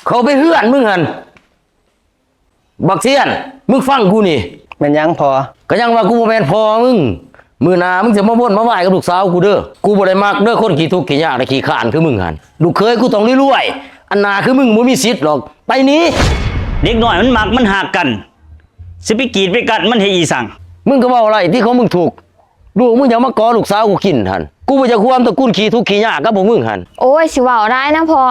เขาไปเฮือนมึงหันบักเทียนมึงฟังกูนี่แม่นยังพอก็ยังว่ากูบ่แม่นพ่อมึงมื้อหน้ามึงจะมาบ่นมาไหว้กับลูกสาวกูเด้อกูบ่ได้มักเด้อคนขี้ทุกข์ขี้ยากและขี้ข้านคือมึงหันลูกเคยกูต้องรวยๆอันหน้าคือมึงบ่มีสิทธิ์หรอกไปนี้เด็กน้อยมันมักมันหักกันสิไปกีดไปกัดมันให้อีสั่งมึงก็เว้าอะไรที่เขามึงถูกลูกมึงอย่ามากอลูกสาวกูกินหันกูบ่อยากความตระกูลขี้ทุกข์ขี้ยากกับพวกมึงหันโอ้ยสิเว้าได้นะพอ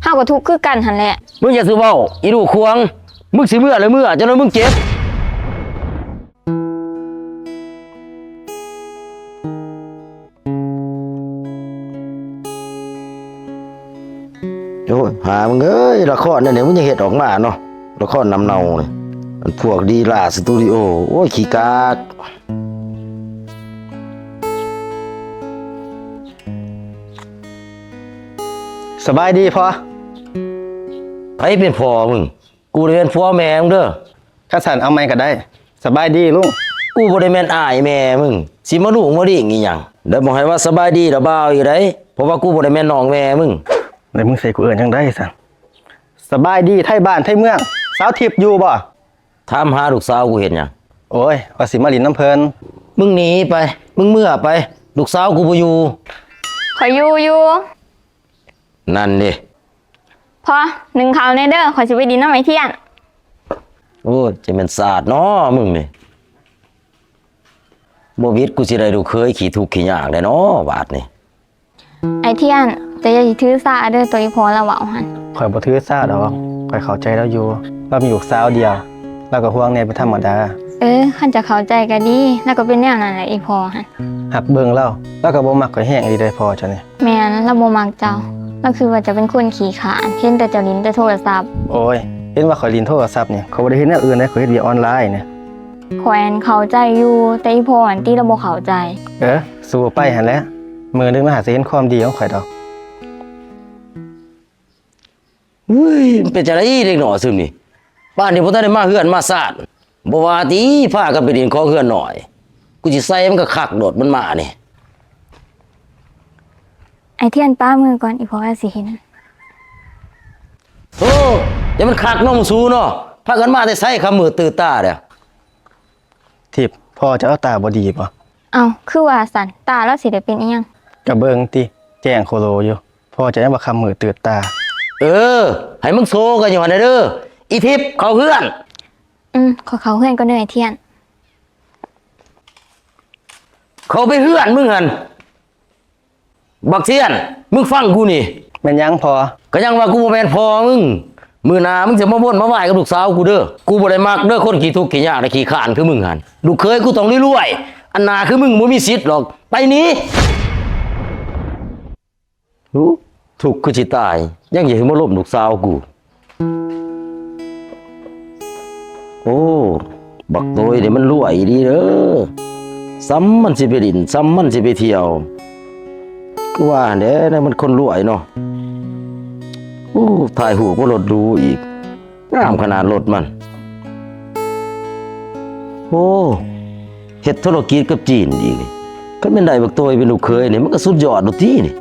เฮาก็ทุกข์คือกันหั่นแหละมึงอย่าสิเว้าอีลูกควงมึงสิเมื่อเลยเมื่อจนมึงเจ็บโอ้ยหามึงเอ้ยละครเนี่ยมึงยังเฮ็ดออกมาเนาะละครนำเนาเนี่ยมันพวกดีล่าสตูดิโอโอ้ยขี้กากสบายดีพอไผเป็นพ่อมึงกูได้เป็นพ่อแม่มึงเด้อข้าสันเอาไม้ก็ได้สบายดีลุงกูบ่ได้แม่นอ้ายแม่มึงสิมาลูกมาดิงอีหยังเดี๋ยวบอกให้ว่าสบายดีดอกบ่าวอีกได้เพราะว่ากูบ่ได้แม่นน้องแม่มึงแล้วมึงใส่กูเอิ้นจังได๋สันสบายดีไทบ้านไทเมืองสาวทิพย์อยู่บ่ถามหาลูกสาวกูเห็นหยังโอ้ยว่าสิมาลินน้ำเพิ่นมึงหนีไปมึงเมื่อไปลูกสาวกูบ่อยู่ขอยอยู่นั่นดิพอนึ่งข้าวแน่เด้อขอยสิไปดินน้ำไม้เที่ยนโอ้จะเป็นศาสตร์เนาะมึงนี่บ่วิทย์กูสิได้ดูเคยขี้ทุกข์ขี้ยากได้เนาะบาดนี่ไอเที่ยนแต่อย่าสิถือสาเด้อตัวอีพอละเว้าหั่นข่อยบ่ถือสาดอกข่อยเข้าใจแล้วอยู่ว่ามีลูกสาวเดียวแล้วก็ห่วงแน่เป็นธรรมดาคันจะเข้าใจก็ดีแล้วก็เป็นแนวนั้นแหละอีพอหั่นหักเบิ่งแล้วก็บ่มักข่อยแห้งอีได้พอจ้ะนี่แม่นเราบ่มักเจ้าเราคือว่าจะเป็นคนขี้ขลาดเห็นแต่เจ้าลิ้นแต่โทรศัพท์โอ้ยเห็นว่าข่อยลินโทรศัพท์นี่เขาบ่ได้เฮ็ดแนวอื่นเลยข่อยเฮ็ดเวียกออนไลน์เนี่ยแขวนเข้าใจอยู่แต่อีพออันที่เราบ่เข้าใจสู้ไปหั่นแหละมื้อนึงมาหาสิเห็นความดีของข่อยดอกอุ้ยเป็นจังได๋เด็กน้อยซึมนี่บ้านนี้บ่ทันได้มาเฮือนมาซ่านบ่ว่าติพากันไปดินขอเฮือนหน่อยกูสิใส่มันก็คักโดดมันมานี่ไอเทียนป้ามือก่อนอีพอสิเห็นโอ้อย่ามันคักน้องสูเนาะพากันมาแต่ใส่คำมือตื่นตาเด้อทิพย์พ่อจะเอาตาบ่ดีบ่คือว่าสันตาแล้วสิได้เป็นอีหยังก็เบิ่งติแจ้งโคโลอยู่พ่อจะได้บ่คำมือตื่นตาให้มึงโซกันอยู่หั่นเด้ออีทิพย์เข้าเฮือนขอเขาเฮือนก็เด้อไอเทียนเขาไปเฮือนมึงหั่นบักเทียนมึงฟังกูนี่แม่นยังพอก็ยังว่ากูบ่แม่นพ่อมึงมื้อหน้ามึงจะมาบ่นมาไหว้กับลูกสาวกูเด้อกูบ่ได้มักเด้อคนขี้ทุกข์ขี้ยากและขี้ข้านคือมึงหั่นลูกเคยกูต้องรวยๆอันหน้าคือมึงบ่มีสิทธิ์หรอกไปนี้ทุกข์คือสิตายยังอย่ามาล้มลูกสาวกูโอ้บักโตยนี่มันรวยดีเด้อซ้ำมันสิไปดินซ้ำมันสิไปเที่ยวก็ว่าเด้อมันคนรวยเนาะถ่ายหูก็รถดูอีกงามขนาดรถมันเฮ็ดธุรกิจกับจีนอีกนี่ก็เป็นได้บักโตยเป็นลูกเคยนี่มันก็สุดยอดดูที่นี่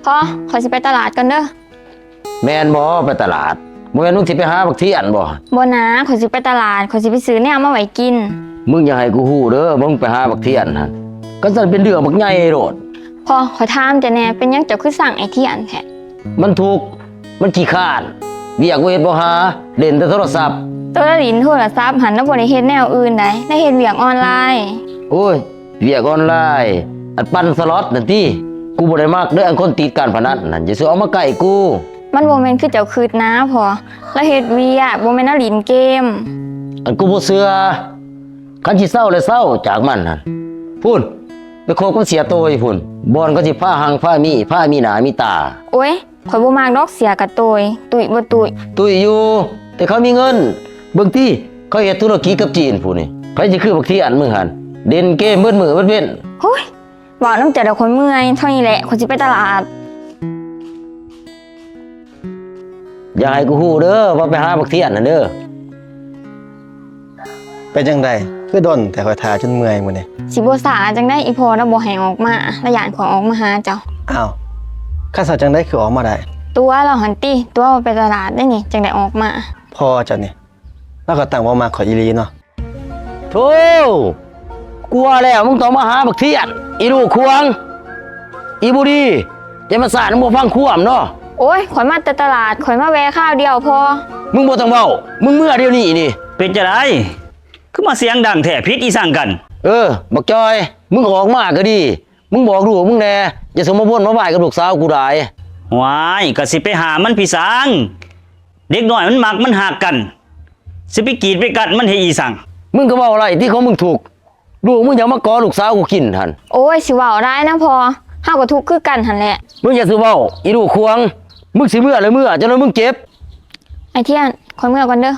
พ่อขอสิไปตลาดกันเด้อแม่นบ่ไปตลาดบ่แม่นมึงสิไปหาบักเทียนบ่นะขอสิไปตลาดขอสิไปซื้อแนวมาไว้กินมึงอย่าให้กูฮู้เด้อมึงไปหาบักเทียนหั่นก็จะเป็นเรื่องบักใหญ่โลดพ่อขอถามจะแน่เป็นหยังเจ้าคือสั่งไอเทียนแท้มันถูกมันขี้ข้านเวียกเฮ็ดบ่หาเล่นแต่โทรศัพท์ตัวลิ้นโทรศัพท์หันแล้วบ่ได้เฮ็ดแนวอื่นได้เฮ็ดเวียกออนไลน์โอ้ยเวียกออนไลน์อันปั่นสล็อตนั่นติกูบ่ได้มักเด้ออันคนติดการพนันนั่นอย่าสิเอามาใกล้กูมันบ่แม่นคือเจ้าคิดนะพ่อแล้วเฮ็ดเวียกบ่แม่นลิ้นเกมอันกูบ่เชื่อคันสิเศร้าเลยเศร้าจากมันนั่นพูดไปโคกมันเสียโตยพุ่นบ่อนก็สิผ้าหังผ้ามีหน้ามีตาโอ้ยข่อยบ่มักดอกเสียกะตุยบ่ตุยอยู่แต่เขามีเงินเบิ่งติเขาเฮ็ดธุรกิจกับจีนพุ่นนี่ไผสิคือบักเทียนมึงหั่นเด่นเกมเบิดมื้อเบิดเว้นโอ้ยว่าน้ำใจเดี๋ยวคนเมื่อยเท่านี้แหละคนสิไปตลาดอย่าให้กูฮู้เด้อว่าไปหาบักเทียนนั่นเด้อเป็นจังไดคือดนแต่ข่อยท่าจนเมื่อยมื้อนี้สิบ่สาจังได้อีพอแล้วบ่ให้ออกมาแล้วย่านขอออกมาหาเจ้าข้าสัตว์จังได้คือออกมาได้ ตัวเราหันติตัวเอาไปตลาดได้นี่จังได้ออกมา พ่อเจ้านี่แล้วก็ตั้งว่ามาขออีหลีเนาะ โธ่กลัวแล้วมึงต้องมาหาบักเทียนอีลูกควงอีบุรีจะมาสาดมึงบ่ฟังควมเนาะ โอ้ยข่อยมาแต่ตลาดข่อยมาแวะข้าวเดียวพอ มึงบ่ต้องเว้ามึงเมื่อเดี๋ยวนี้นี่ เป็นจะได้คือมาเสียงดังแท้พิษอีสั่งกัน บักจอยมึงออกมาก็ดีมึงบอกลูกมึงแน่อย่าสมมาบ่นมาบ่ายกับลูกสาวกูได้ ว้ายก็สิไปหามันพี่สังเด็กน้อยมันมักมันหักกัน สิไปกรีดไปกัดมันให้อีสั่ง มึงก็เว้าอะไรที่ของมึงถูกลูกมึงอย่ามากอลูกสาวกูกินหั่น โอ้ยสิเว้าได้นะพอเฮาก็ทุกข์คือกันหั่นแหละ มึงอย่าสิเว้าอีลูกควงมึงสิเมื่อเลยเมื่อจนแล้วมึงเจ็บ ไอ้เที่ยนข่อยเมื่อก่อนเด้อ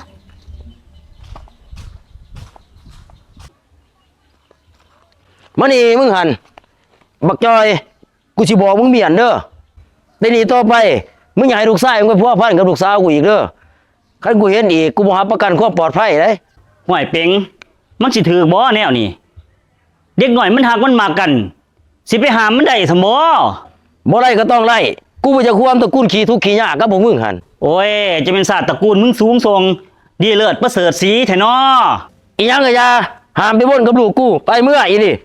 มานี่มึงหันบักจอยกูสิบอกมึงเมียนเด้อในนี้ต่อไปมึงอย่าให้ลูกชายมึงไปพัวพันกับลูกสาวกูอีกเด้อคันกูเห็นอีกกูบ่รับประกันความปลอดภัยเลย ห่วยเป็งมันสิถือบ่แนวนี่เด็กน้อยมันหักมันมักกัน สิไปหามมันได้ซะบ่ บ่ไล่ก็ต้องไล่กูบ่จะความตระกูลขี้ทุกข์ขี้ยากกับพวกมึงหัน โอ้ยจะเป็นศาสตร์ตระกูลมึงสูงส่งดีเลิศประเสริฐศรีแท้น้อ อีหยังก็อย่าห้ามไปบ่นกับลูกกูไปเมื่ออีนี่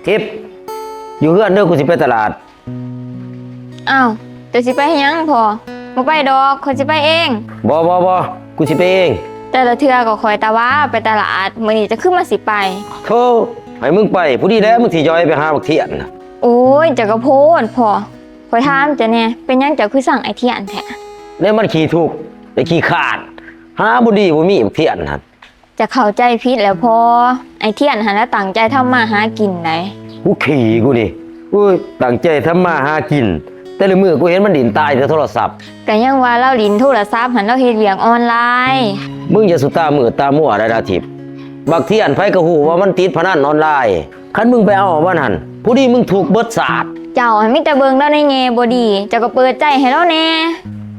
ทิปอยู่เฮือนเด้อกูสิไปตลาด อ้าวแต่สิไปเฮ็ดหยังพอบ่ไปดอกข่อยสิไปเอง บ่กูสิไปเอง แต่ละเทื่อก็ข่อยตาว่าไปตลาดมื้อนี้จะขึ้นมาสิไป โธ่ให้มึงไปผู้ดีแล้วมึงสิย่อยไปหาบักเทียนน่ะ โอ้ยจะกระโพดพอข่อยถามจะแน่เป็นหยังจะคือสั่งไอ้เที่ยนแท้ แล้วมันขี้ทุกข์แต่ขี้ขาดหาบ่ดีบ่มีบักเทียนหั่น จะเข้าใจผิดแล้วพอไอ้เที่ยนหันแล้วตั้งใจทำมาหากินได้ กูขี่กูนี่อุ้ยตั้งใจทำมาหากิน แต่ละมื้อกูเห็นมันดินตายแต่โทรศัพท์ ก็ยังว่าเราลิ้นโทรศัพท์หันเราเฮ็ดเวียกออนไลน์ มึงอย่าสุตามือตามั่วได้ดาทิพย์บักเทียนไผก็ฮู้ว่ามันติดพนันออนไลน์คันมึงไปเอามันหั่นผู้ดีมึงถูกเบิดศาสตร์ เจ้าหันมีแต่เบิ่งแล้วในแง่บ่ดีเจ้าก็เปิดใจให้เราแน่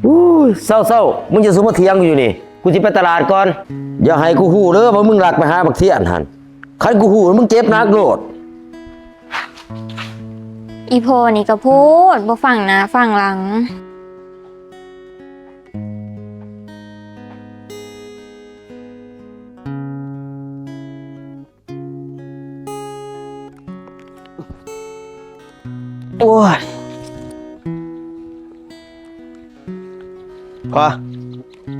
อุ้ยเศร้าๆมึงจะสุมาเถียงกูอยู่นี่กูสิไปตลาดก่อนอย่าให้กูฮู้เด้อว่ามึงรักไปหาบักเทียนหั่นคันกูฮู้มึงเจ็บหนักโลด อีโพนี่ก็พูดบ่ฟังหน้าฟังหลัง โอ้ย พ่อ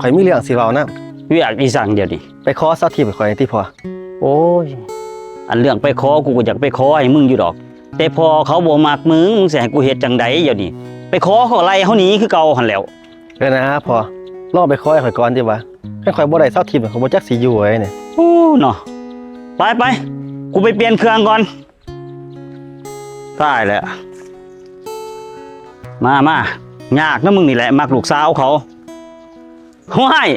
ข่อยมีเรื่องสิเว้านะ เวียกอีสั่งเดี๋ยวนี้ ไปขอเซาทิพย์ให้ข่อยที่พ่อ โอ้ยอันเรื่องไปขอกูก็อยากไปขอให้มึงอยู่ดอก แต่พอเขาบ่มักมึงสิให้กูเฮ็ดจังใดเดี๋ยวนี้ไปขอเขาไล่เฮาหนีคือเก่าหั่นแหล้ว เด้อนะพ่อลองไปขอให้ข่อยก่อนดีวะให้ข่อยบ่ได้เซาทิพย์ข่อยบ่จักสิอยู่ไว้เนี่ย โอ้เนาะไปกูไปเปลี่ยนเครื่องก่อนตายแล้วมายากนะมึงนี่แหละมักลูกสาวเขาห้วย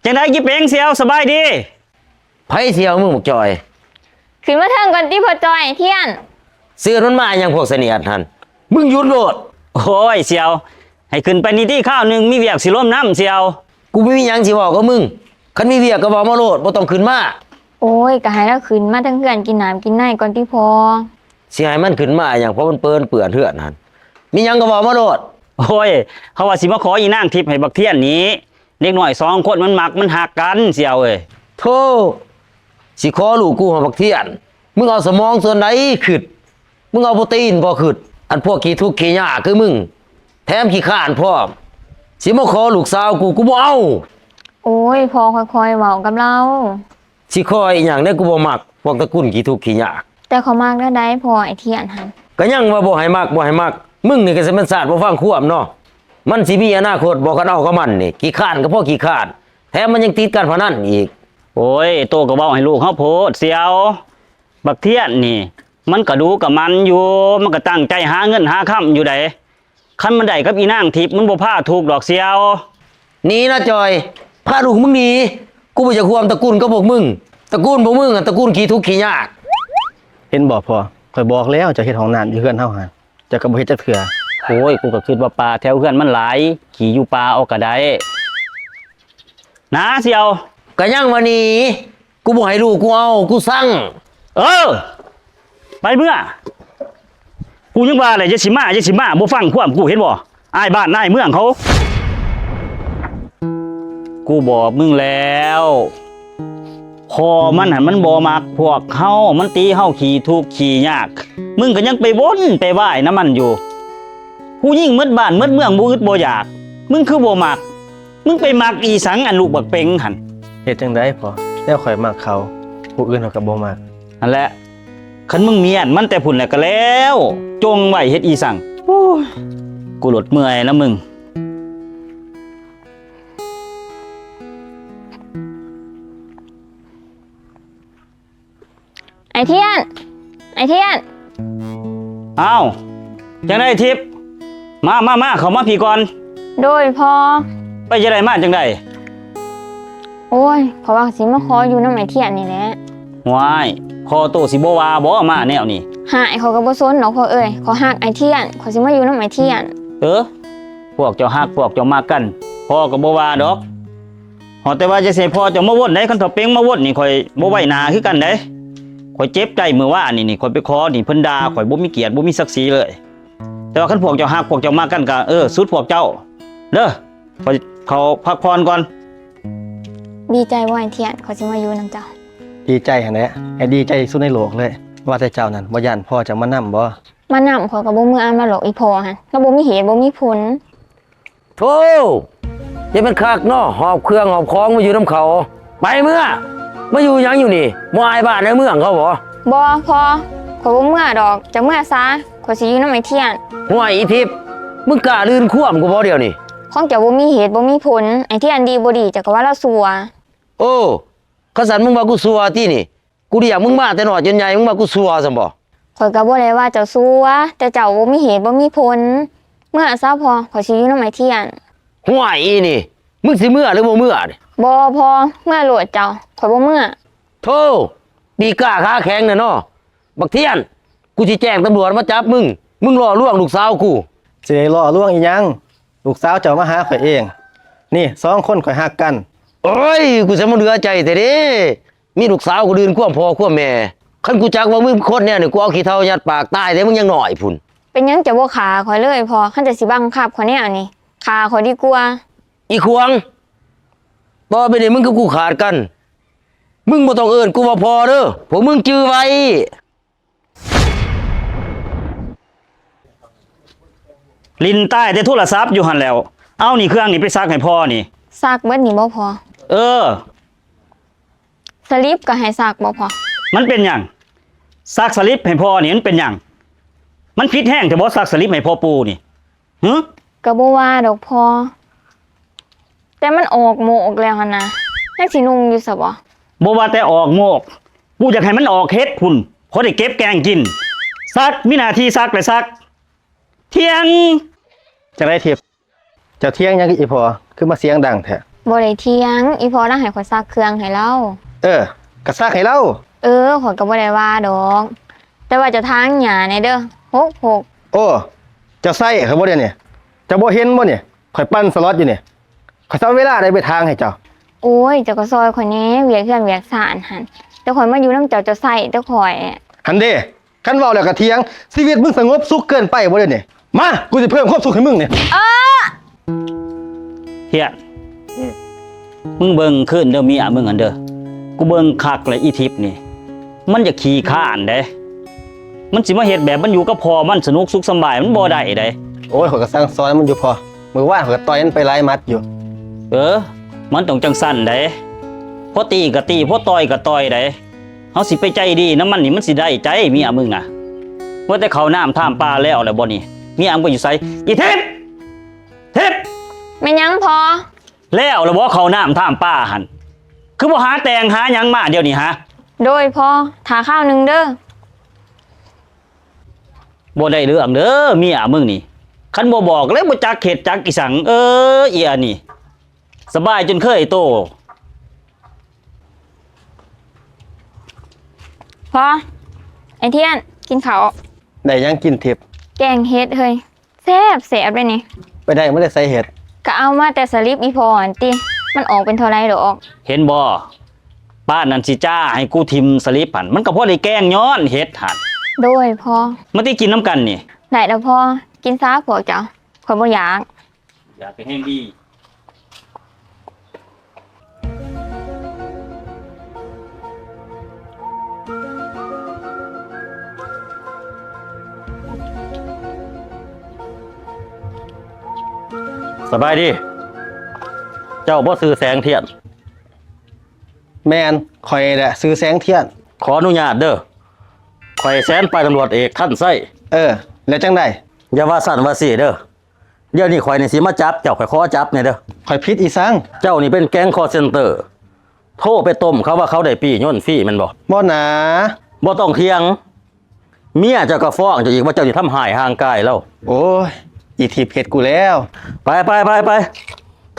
จังได้กี่เป้งเสียวสบายดี ไผเสียวมึงบักจอย ขึ้นมาเทิงก่อนติพ่อจอยไอ้เที่ยน เสื้อมันมาอย่างพวกเสนียดหั่นมึงหยุดโลด โอ้ยเสียว ให้ขึ้นไปนี่ที่ข้าวหนึ่งมีเวียกสิร่วมน้ำเสียว กูไม่มีหยังสิบอกกับมึงคันมีเวียกก็บอกมาโลดบ่ต้องขึ้นมา โอ้ยก็ให้เราขึ้นมาทั้งเพื่อนกินน้ำกินในก่อนติพอ สิให้มันขึ้นมาอย่างเพราะมันเปื้อนเปื่อนเถื่อนหั่นมีหยังก็บอกมาโลด โอ้ยเขาว่าสิมาขออีนางทิพย์ให้บักเทียนนี้เด็กหน่อย2 คนมันมักมันหักกันเสียวเอ้ย โธ่สิขอลูกกูหาบักเทียนมึงเอาสมองส่วนไหนขึ้นมึงเอาโปรตีนบ่ขึ้นอันพวกขี้ทุกข์ขี้ยากคือมึงแถมขี้ข้านพร้อมสิมาขอลูกสาวกูบ่เอา โอ้ยพอค่อยๆเว้ากับเรา สิขออีหยังได้กูบ่มักพวกตระกูลขี้ทุกข์ขี้ยาก แต่เขามากแล้วได้พอไอ้เที่ยนหัน ก็ยังว่าบ่ให้มักมึงนี่ก็สิมันศาสตร์บ่ฟังควมเนาะมันสิมีอนาคตบ่กันเอากับมันนี่ขี้ข้านก็พอขี้ข้านแถมมันยังติดการพนันอีก โอ้ยโตก็เว้าให้ลูกเฮาโพดเสียวบักเทียนนี่ มันก็ดูกับมันอยู่มันก็ตั้งใจหาเงินหาค่ำอยู่ใดคันมันได้กับอีนางทิพย์มันบ่พาถูกดอกเสียว หนีนะจอยพาลูกมึงหนีกูบ่จะควมตระกูลกับพวกมึงตระกูลพวกมึงอะตระกูลขี้ทุกข์ขี้ยาก เห็นบ่พ่อข่อยบอกแล้วจะเฮ็ดห้องน้ำอยู่เฮือนเฮาหั่นเจะก็บ่เฮ็ดจักเทื่อ โอ้ยกูก็คิดว่าปลาแถวเฮือนมันหลายขี่อยู่ปลาเอาก็ได้ นะเสียว ก็ยังวันนี้กูบ่ให้ลูกกูเอากูสั่ง เออ ไปเมื่อ กูยังว่าอะไรจะสิมาบ่ฟังความกูเห็นบ่อายบ้านนายเมืองเขา กูบอกมึงแล้วพอมันหันมันบ่มักพวกเฮามันตีเฮาขี่ทุกข์ขี่ยาก มึงก็ยังไปวนไปไหว้น้ำมันอยู่ ผู้ยิ่งมืดบ้านมืดเมืองบ่อึดบ่อยาก มึงคือบ่มัก มึงไปมักอีสังอันลูกบักเป็งหัน เฮ็ดจังได๋พอแล้วข่อยมักเขาผู้อื่นเขาก็บ่มัก นั่นแหละคันมึงเมียนมันแต่พุ่นแหละก็แล้ว จงไว้เฮ็ดอีสังโอ้ยกูหลดเมื่อยแล้วมึง ไอเทียน ไอเทียน อ้าวจังได้ทิพย์มาเขามาพี่ก่อน โดยพอ ไปจะได้มาจังได้ โอ้ยเพราะว่าสิมาขออยู่น้ำไอเทียนนี่แหละ ว้ายพอโตสิบ่ว่าบ่มาแนวนี้ หายเขาก็บ่สนเนาะพ่อเอ้ยขอหักไอเทียนขอสิมาอยู่น้ำไอเทียน พวกเจ้าฮักพวกเจ้ามากันพ่อก็บ่ว่าดอกฮอดแต่ว่าจะสิพ่อเจ้ามาวนได้คันเฒ่าเป้งมาวนนี่ข่อยบ่ไว้หน้าคือกันเด้ข่อยเจ็บใจมื้อวานนี่ข่อยไปขอนี่เพิ่นด่าข่อยบ่มีเกียรติบ่มีศักดิ์ศรีเลย แต่ว่าคันพวกเจ้าฮักพวกเจ้ามากันก็สุดพวกเจ้าเด้อข่อยเขาพักผ่อนก่อน ดีใจว่าไอเทียนขอสิมาอยู่น้ำเจ้า ดีใจหั่นแหละให้ดีใจที่สุดในโลกเลย ว่าแต่เจ้านั่นบ่ย่านพ่อจะมานำบ่ มานำขอยกับบ่มืออามาหลอกอีพอฮะแล้วบ่มีเหตุบ่มีผล โธ่อย่าเป็นคักเนาะหอบเครื่องหอบของมาอยู่น้ำเขา ไปเมื่อมาอยู่หยังอยู่นี่บ่อายบ้านในเมืองเขาบ่ บ่พอขอยบ่เมื่อดอกจะเมื่อซะขอยสิอยู่น้ำไอเทียน ห่วยอีทิพย์มึงกล้าลื่นควมกูบ่เดียวนี่ ของเจ้าบ่มีเหตุบ่มีผลไอเทียนดีบ่ดีจักว่าเราสัว โอ้ข้าสันมึงว่ากูซัวที่นี่ กูเรียกมึงมาแต่น้อยจนใหญ่มึงว่ากูซัวซั่นบ่ ข่อยก็บ่ได้ว่าเจ้าสัวแต่เจ้าบ่มีเหตุบ่มีผลเมื่อซะพอขอยสิอยู่น้ำไอเทียน ห่วยอีนี่ มึงสิเมื่อหรือบ่เมื่อนี่ บ่พอเมื่อโหลดเจ้าข่อยบ่เมื่อ โธ่ปีกล้าขาแข็งน่ะเนาะบักเทียน กูสิแจ้งตำรวจมาจับมึง มึงล่อลวงลูกสาวกู สิได้ล่อลวงอีหยังลูกสาวเจ้ามาหาข่อยเอง นี่2คนข่อยฮักกัน โอ้ย กูจะมาเหลือใจแต่เด้มีลูกสาวกูดืนความพ่อความแม่คันกูจักว่ามึงคนเนี่ยนี่กูเอาขี้เท่ายัดปากตายแต่มึงยังหน่อยพุ่น เป็นหยังจะบ่ขาข่อยเลยพอคันจะสิบังคับข่อยแนวนี้ขาข่อยดีกว่า อีควงต่อไปนี้มึงกับกูขาดกัน มึงบ่ต้องเอิ้นกูว่าพอเด้อพวกมึงจื้อไว้ ลินใต้แต่โทรศัพท์อยู่หั่นแล้ว เอานี่เครื่องนี่ไปซักให้พ่อนี่ ซักเบิดนี่บ่พอ เออ สลิปก็ให้ซักบ่พอ มันเป็นหยังซักสลิปให้พ่อนี่มันเป็นหยังมันผิดแห้งแต่บ่ซักสลิปให้พ่อปู่นี่หึ ก็บ่ว่าดอกพอแต่มันออกโมกแล้วหั่นนะยังสินุ่งอยู่ซะบ่ บ่ว่าแต่ออกโมกกูอยากให้มันออกเฮ็ดพุ่นพอได้เก็บแกงกินซักมีหน้าที่ซักไปซัก เที่ยง จังได๋ทิพย์เจ้าเที่ยงหยังอีพอคือมาเสียงดังแท้ บ่ได้เถียงอีพอน่าให้ข่อยซักเครื่องให้เรา ก็ซักให้เรา ข่อยก็บ่ได้ว่าดอก แต่ว่าจะทางหญ้าในเด้อ66 โอ้เจ้าใส่เขาบ่เดี๋ยวนี้เจ้าบ่เห็นบ่เนี่ยข่อยปั่นสล็อตอยู่เนี่ยข่อยสิเอาเวลาใดไปทางให้เจ้า โอ้ยเจ้าก็ซอยข่อยแหน่เวียกเฮือนเวียกศาลหั่นแต่ข่อยมาอยู่นำเจ้าจะใส่แต่ข่อย หันเด้คันเว้าแล้วก็เถียงชีวิตมึงสงบสุขเกินไปบ่เดี๋ยวนี้มากูสิเพิ่มความสุขให้มึงเนี่ย เที่ยงมึงเบิ่งขึ้นเด้อเมียมึงอันเด้อกูเบิ่งคักเลยอีทิพย์นี่ มันจะขี้ข้านเด้มันสิมาเฮ็ดแบบมันอยู่กับพ่อมันสนุกสุขสำบายมันบ่ได้เด้ โอ้ยข่อยก็สั่งสอนมันอยู่พอมื้อวานข่อยก็ต่อยมันไปหลายมัดอยู่ มันต้องจังสั่นเด้พอตีก็ตีพอต่อยก็ต่อยเด้เฮาสิไปใจดีน้ำมันนี่มันสิได้ใจเมียมึงน่ะว่าแต่เขาน้ำท่ามปลาแล้วบ่นี่เมียมึงก็อยู่ไสอีทิพย์ทิพย์ แม่นยังพอ แล้วบ่เขาน้ำท่ามปลาหั่นคือบ่หาแต่งหาหยังมาเดี๋ยวนี้ฮะ โดยพอทาข้าวหนึงเด้อ บ่ได้เรื่องเด้อเมียมึงนี่คันบ่บอกเลยบ่จักเฮ็ดจักอีสังอีอันนี่สบายจนเคยโต พอไอเทียนกินข้าว ได้หยังกินทิพย์ แกงเฮ็ดเฮ้ยแซ่บเลยนี่ ไปได้บ่ได้ใส่เห็ด ก็เอามาแต่สลิปอีพอหั่นติ มันออกเป็นเท่าไรดอก เห็นบ่ป้านันสิจ้าให้กูทิมสลิปหันมันก็พอได้แกล้งย้อนเฮ็ดหัน โดยพอ มันได้กินน้ำกันนี่ ได้แล้วพอกินซาพวกเจ้าข่อยบ่อยาก อยากไปแห้งดี สบายดี เจ้าบ่ซื้อแสงเทียน แมนข่อยแหละซื้อแสงเทียน ขออนุญาตเด้อข่อยแสนไปตำรวจเอกท่านไส้ แล้วจังได๋ อย่าว่าสั่นว่าสิเด้อเดี๋ยวนี้ข่อยนี่สิมาจับเจ้าข่อยขอจับเนี่ยเด้อ ข่อยผิดอีสัง เจ้านี่เป็นแก๊งคอร์เซนเตอร์โทรไปต้มเขาว่าเขาได้ปีย่นฟรีแมันบ่ บ่หนา บ่ต้องเถียง เมียเจ้าก็ฟ้องเจ้าอีกว่าเจ้าสิทำหายห่างกายแล้ว โอ้ยอีทีเพชรกูแล้ว ไป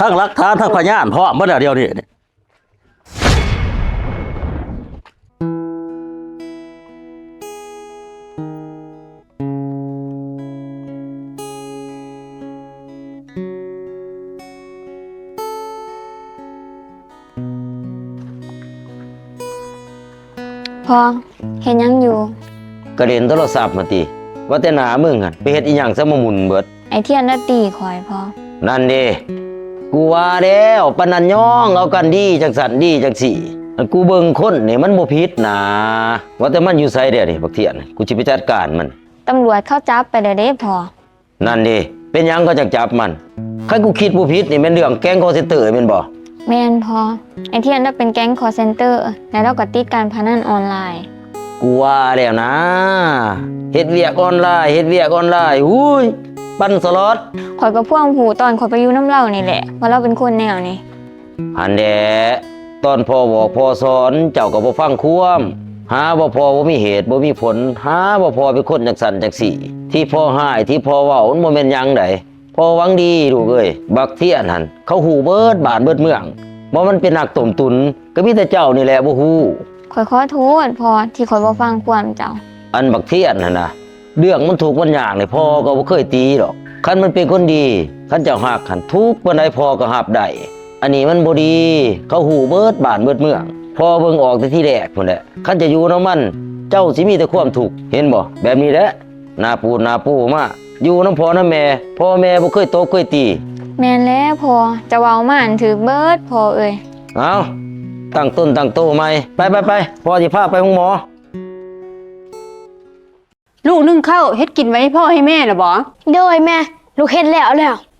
ทั้งหลักฐานทั้งพยานพร้อมบ่ได้เดียวนี้นี่ พอเห็นยังอยู่ กระเด็นโทรศัพท์มาติว่าแต่หน้ามึงหั่นไปเฮ็ดอีหยังซะมาหมุนเบิด ไอเทียนน่ะตีข่อยพอ นั่นเด้กูว่าแล้วปานนันย่องเอากันดีจังสันดีจังสี่อันกูเบิ่งคนนี่มันบ่ผิดนะว่าแต่มันอยู่ไสเด้อนี่บักเทียนกูสิไปจัดการมัน ตำรวจเข้าจับไปเด้อเด้พอ นั่นเด้เป็นหยังก็จักจับมันคันกูคิดบ่ผิดนี่แม่นเรื่องแก๊งคอร์เซนเตอร์แม่นบ่ แม่นพอไอเทียนน่ะเป็นแก๊งคอร์เซนเตอร์แล้วเราก็ติดการพนันออนไลน์ กูว่าแล้วนะเฮ็ดเวียกออนไลน์อุ้ยปั่นสล็อต ข่อยก็พ่วงหูตอนข่อยไปอยู่น้ำเล่านี่แหละว่าเราเป็นคนแนวนี้ อันแดตอนพ่อบอกพ่อสอนเจ้าก็บ่ฟังความหาบ่พอบ่มีเหตุบ่มีผลหาบ่พอเป็นคนจังสั่นจังสี่ที่พ่อหายที่พ่อเว้ามันบ่แม่นหยังไดพ่อหวังดีลูกเอ้ยบักเทียนหั่นเขาฮู้เบิดบ้านเบิดเมืองบ่มันเป็นนักต้มตุนก็มีแต่เจ้านี่แหละบ่ฮู้ ข่อยขอโทษพอที่ข่อยบ่ฟังความเจ้า อันบักเทียนหั่นน่ะเรื่องมันถูกข์มันยากนี่พ่อก็บ่เคยตีหรอกคันมันเป็นคนดีคันเจ้าฮักคันทุกข์ปานใดพ่อก็รับได้อันนี้มันบ่ดีเขาฮู้เบิดบ้านเบิดเมืองพ่อเบิ่งออกแต่ที่แรกพุ่นแหละคันจะอยู่นำมันเจ้าสิมีแต่ความทุกข์เห็นบ่แบบนี้แหละหน้าปูมาอยู่นำพ่อนำแม่พ่อแม่บ่เคยตบเคยตี แม่นแล้วพอจะเว้ามาอันถือเบิดพอเอ้ย เอาตั้งต้นตั้งโตใหม่ไปพ่อสิพาไปห้องหมอ ลูกนึ่งข้าวเฮ็ดกินไว้ให้พ่อให้แม่เหรอบ่ โดยแม่ลูกเฮ็ดแล้ว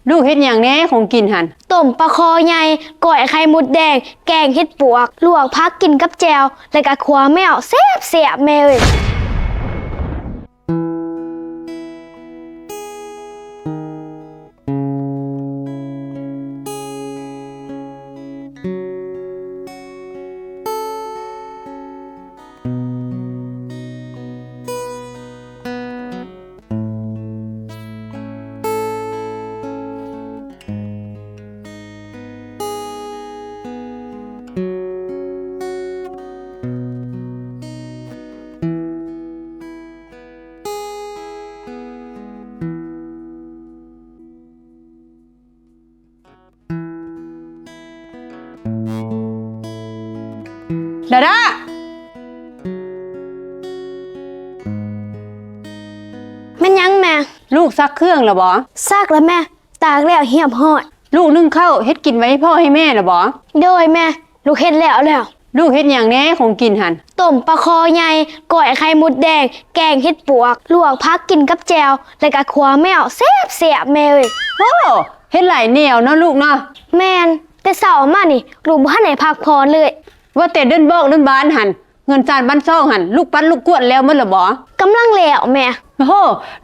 ลูกเฮ็ดอย่างแน่ของกินหัน ต้มปลาคอใหญ่ก้อยไข่มดแดง แกงเฮ็ดปวก ลวกผักกินกับแจวแล้วก็ขัวแมวแซ่บๆแม่เอ้ย ดาดา แม่นยังแม่ ลูกซักเครื่องเหรอบ่ ซักแล้วแม่ ตากแล้วเหี่ยมฮอด ลูกนึ่งข้าวเฮ็ดกินไว้ให้พ่อให้แม่เหรอบ่ โดยแม่ลูกเฮ็ดแล้ว ลูกเฮ็ดอย่างแน่ของกินหัน ต้มปลาคอใหญ่ก้อยไข่มดแดง แกงเฮ็ดปวก ลวกผักกินกับแจวแล้วก็ขัวแมวแซ่บๆแม่เอ้ย โอ้เฮ็ดหลายแนวเนาะลูกเนาะ แม่นแต่เช้ามานี่ลูกบ่ทันได้พักผ่อนเลย ว่าแต่เดินบอกเดินบ้านหันเงินจานบ้านซ่องหันลูกปั้นลูกกวนแล้วมันเหรอบ่ กำลังแล้วแม่ โอ้โห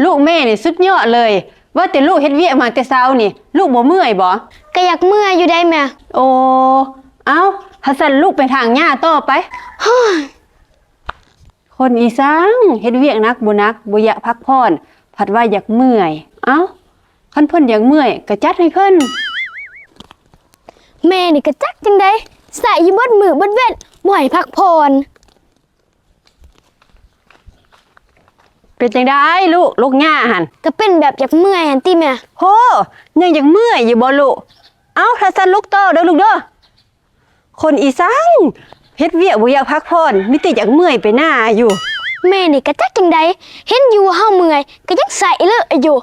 ลูกแม่นี่สุดยอดเลย ว่าแต่ลูกเฮ็ดเวียกมาแต่เช้านี่ ลูกบ่เมื่อยบ่ ก็อยากเมื่อยอยู่ได้แม่ โอ้เอ้าหัสันลูกไปทางหญ้าต่อไป คนอีสานเฮ็ดเวียกนักบ่นักบ่อยากพักผ่อนผัดว่าอยากเมื่อย เอ้าคันเพิ่นอยากเมื่อยก็จัดให้เพิ่น แม่นี่ก็จักจังได๋ใส่อยู่เบิดมือเบิดเว้นบ่ให้พักผ่อน เป็นจังได๋ลูกหญ้าหั่น ก็เป็นแบบอยากเมื่อยหั่นติแม่ โหยังอยากเมื่อยอยู่บ่ลูกเอ้าถ้าซั่นลูกต่อเด้อลูกเด้อ คนอีสังเฮ็ดเวียกบ่อยากพักผ่อนมีแต่อยากเมื่อยไปหน้าอยู่ แม่นี่ก็จักจังใดเห็นอยู่เฮาเมื่อยก็ยังใส่เลอะอยู่